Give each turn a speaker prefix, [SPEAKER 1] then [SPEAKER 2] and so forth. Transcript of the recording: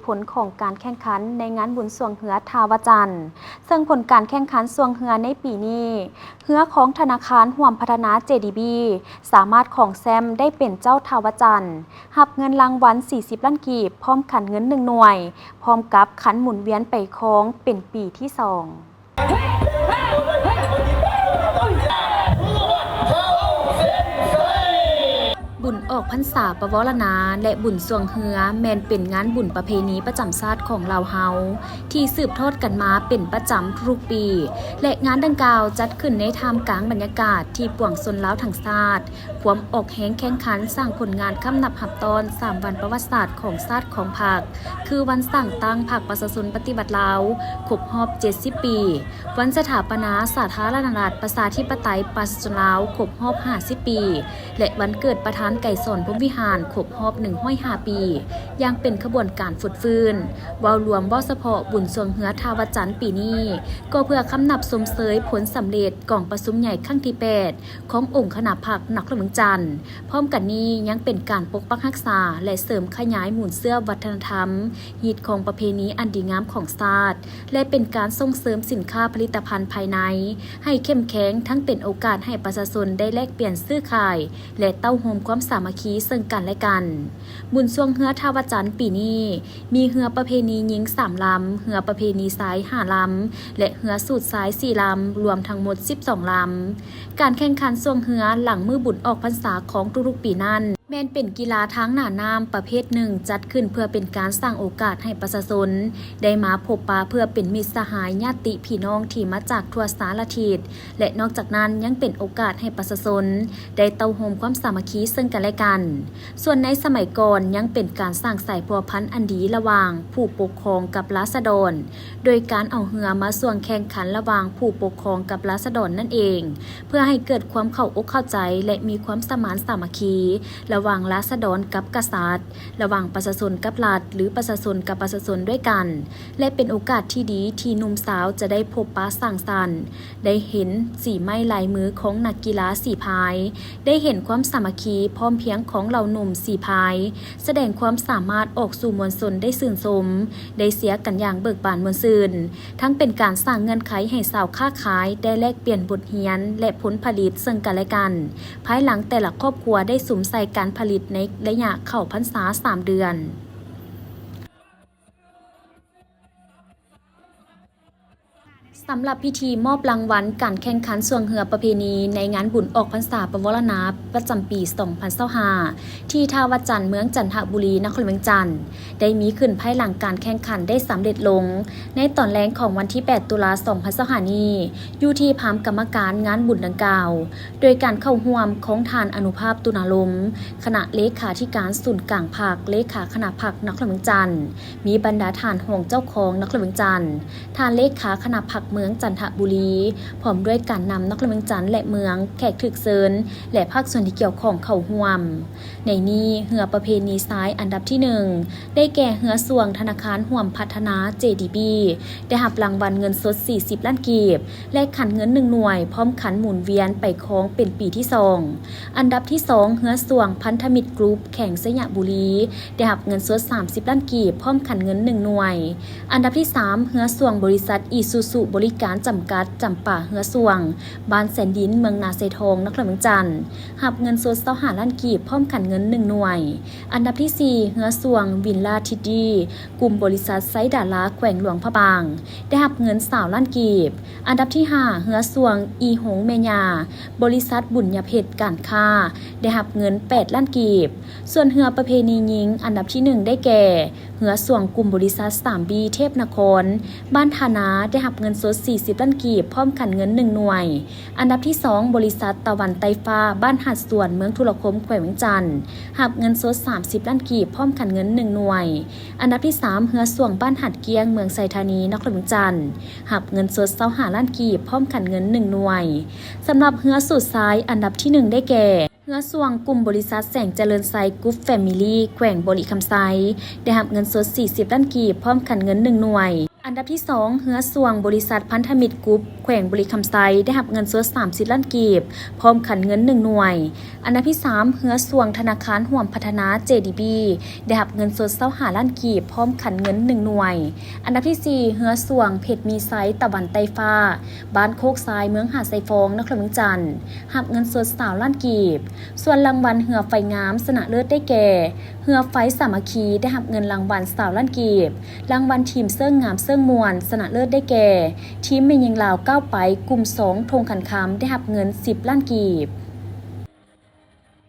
[SPEAKER 1] ผลของการแข่งขันในงานบุญสวงเหือทาวจันทร์ซึ่งผลการแข่งขันสวงเหือในปีนี้เหือของธนาคารห่วมพัฒนา JDB สามารถของแซมได้เป็นเจ้าทาวจันทร์หับเงินรางวัล40 ล้านกีบพร้อมขันเงิน1 หน่วยพร้อมกับขันหมุนเวียนไปคล้องเป็นปีที่2บุญออกพรรษาปวารณาและบุญสวงเหือแมนเป็นงานบุญประเพณีประจำชาติของลาวเฮาที่สืบทอดกันมาเป็นประจำทุกปีและงานดังกล่าวจัดขึ้นในท่ามกลางบรรยากาศที่ปวงชนลาวทั้งชาติความออกแห่งแข่งขันสร้างผลงานค้ำนับหับตอน3 วันประวัติศาสตร์ของชาติของพรรคคือวันสร้างตั้งพรรคประชาชนปฏิบัติลาวครบรอบ70 ปีวันสถาปนาสาธารณรัฐประชาธิปไตยประชาชนลาวครบรอบ50 ปีและวันเกิดประธานไก่สอนพรหมวิหารครบรอบ105 ปียังเป็นขบวนการฝึกฟื้นเว้ารวมเว้าเฉพาะบุญสวงเหือทาวจันทร์ปีนี้ก็เพื่อคำนับสมเสยผลสำเร็จกองประชุมใหญ่ครั้งที่8ขององค์คณะพรรคนักเมืองจันทร์พร้อมกันนี้ยังเป็นการปกปักรักษาและเสริมขยายหมุนเสื้อวัฒนธรรมฮีตของประเพณีอันดีงามของชาติและเป็นการส่งเสริมสินค้าผลิตภัณฑ์ภายในให้เข้มแข็งทั้งเป็นโอกาสให้ประชาชนได้แลกเปลี่ยนซื้อขายและเต้าโฮมความสามัคคีซึ่งกันและกันบุญสวงเหือทาวจันทร์ปีนี้มีเหือประเพณีหญิง3 ลำเหือประเพณีสาย5 ลำและเหือสูตรสาย4 ลำรวมทั้งหมด12 ลำการแข่งขันสวงเหือหลังมือบุญออกพรรษาของทุกๆปีนั้นแม้นเป็นกีฬาทางหน้าน้ำประเภทหนึ่งจัดขึ้นเพื่อเป็นการสร้างโอกาสให้ประชาชนได้มาพบปะเพื่อเป็นมิตรสหายญาติพี่น้องที่มาจากทั่วสารทิศและนอกจากนั้นยังเป็นโอกาสให้ประชาชนได้เต้าโฮมความสามัคคีซึ่งกันและกันส่วนในสมัยก่อนยังเป็นการสร้างสายพัวพันธุ์อันดีระหว่างผู้ปกครองกับราษฎรโดยการเอาเหือมาส่วงแข่งขันระหว่างผู้ปกครองกับราษฎรนั่นเองเพื่อให้เกิดความเข้าอกเข้าใจและมีความสมานสามัคคีระหว่างราษฎรกับกษัตริย์ระหว่างประชาชนกับรัฐหรือประชาชนกับประชาชนด้วยกันและเป็นโอกาสที่ดีที่หนุ่มสาวจะได้พบปะสังสรรค์ได้เห็นสีไม้ลายมือของนักกีฬาสีพายได้เห็นความสามัคคีพร้อมเพียงของเหล่าหนุ่มสีพายแสดงความสามารถออกสู่มวลชนได้ชื่นชมได้เสียกันอย่างเบิกบานมวลซื่นทั้งเป็นการสร้างเงื่อนไขให้สาวค้าขายได้แลกเปลี่ยนบทเรียนและผลผลิตซึ่งกันและกันภายหลังแต่ละครอบครัวได้สุมใส่การผลิตในระยะเข้าพรรษา3 เดือนสำหรับพิธีมอบรางวัลการแข่งขันสวงเหือประเพณีในงานบุญออกพรรษาปวารณาประจำปี 2025 ที่ท่าวัดจันทร์เมืองจันทบุรีนครเมืองจันทร์ได้มีขึ้นภายหลังการแข่งขันได้สำเร็จลงในตอนแรกของวันที่ 8 ตุลาคม 2025 นี้อยู่ที่พามกรรมการงานบุญดังกล่าวโดยการเข้าร่วมของทานอนุภาพตุนาลมคณะเลขาธิการศูนย์กลางภาคเลขาคณะภาคนครเมืองจันทร์มีบรรดาทานห่วงเจ้าของนครเมืองจันทร์ทานเลขาคณะภาคเมืองจันทบุรีพร้อมด้วยการนำนักเมืองจันทร์และเมืองแขกถึกเซินและภาคส่วนที่เกี่ยวข้องเข้าร่วมในนี้เหือประเพณีซ้ายอันดับที่1ได้แก่เหือสวงธนาคารห่วมพัฒนา JDB ได้รับรางวัลเงินสด40 ล้านกีบและขันเงิน1 หน่วยพร้อมขันหมุนเวียนไปคล้องเป็นปีที่2อันดับที่2เหือสวงพันธมิตรกรุ๊ปแข่งสยบุรีได้รับเงินสด30 ล้านกีบพร้อมขันเงิน1 หน่วยอันดับที่3เหือสวงบริษัทอิซูซุบริการจำกัดจำป่าเหือสวงบ้านแสนดินเมืองนาเซทองนครเมืองจันทร์หับเงินสด25 ล้านกีบพร้อมขันเงิน1 หน่วยอันดับที่4เหือสวงวินลาทิดีกลุ่มบริษัทไซดาราแขวงหลวงพระบางได้หับเงิน20 ล้านกีบอันดับที่5เหือสวงอีหงเมญาบริษัทบุญญาเพชรการค้าได้หับเงิน8 ล้านกีบส่วนเหือประเพณีหญิงอันดับที่1ได้แก่เหือสวงกลุ่มบริษัท3B เทพนครบ้านธานาได้หับเงินสด40 ล้านกีบพร้อมขันเงิน1 หน่วยอันดับที่2บริษัทตะวันไตฟ้าบ้านหัดสวนเมืองทุรคมแขวงเมืองจันทร์หับเงินสด30 ล้านกีบพร้อมขันเงิน1 หน่วยอันดับที่3เหือสวงบ้านหัดเกียงเมืองไซธานีนครเมืองจันทร์หับเงินสด25 ล้านกีบพร้อมขันเงิน1 หน่วยสำหรับเหือสุดซ้ายอันดับที่1ได้แก่เหือสวงกลุ่มบริษัทแสงเจริญไซกรุ๊ปแฟมิลี่แขวงบริคำไซได้หับเงินสด40 ล้านกีบพร้อมขันเงิน1 หน่วย อันดับที่ 2 เฮือส่วงบริษัทพันธมิตรกรุ๊ปแขวงบุรีคำไซได้รับเงินสด30 ล้านกีบพร้อมขันเงิน1หน่วย อันดับที่ 3 เฮือส่วงธนาคารห่วมพัฒนา JDB ได้รับเงินสด25 ล้านกีบพร้อมขันเงิน1หน่วย อันดับที่ 4 เฮือส่วงเพชรมีไซตะวันไต้ฟ้าบ้านโคกทรายเมืองหาดไซฟองนครเมืองจันทน์รับเงินสด20 ล้านกีบส่วนรางวัลเฮือไฟงามชนะเลิศได้แก่เฮือไฟสามัคคีได้รับเงินรางวัล20 ล้านกีบรางวัลทีมเซิ่งงามเซิ่งมวลชนะเลิศได้แก่ทีมแม่หญิงลาวก้าวไปกลุ่ม2ธงขันคำได้รับเงิน10 ล้านกีบ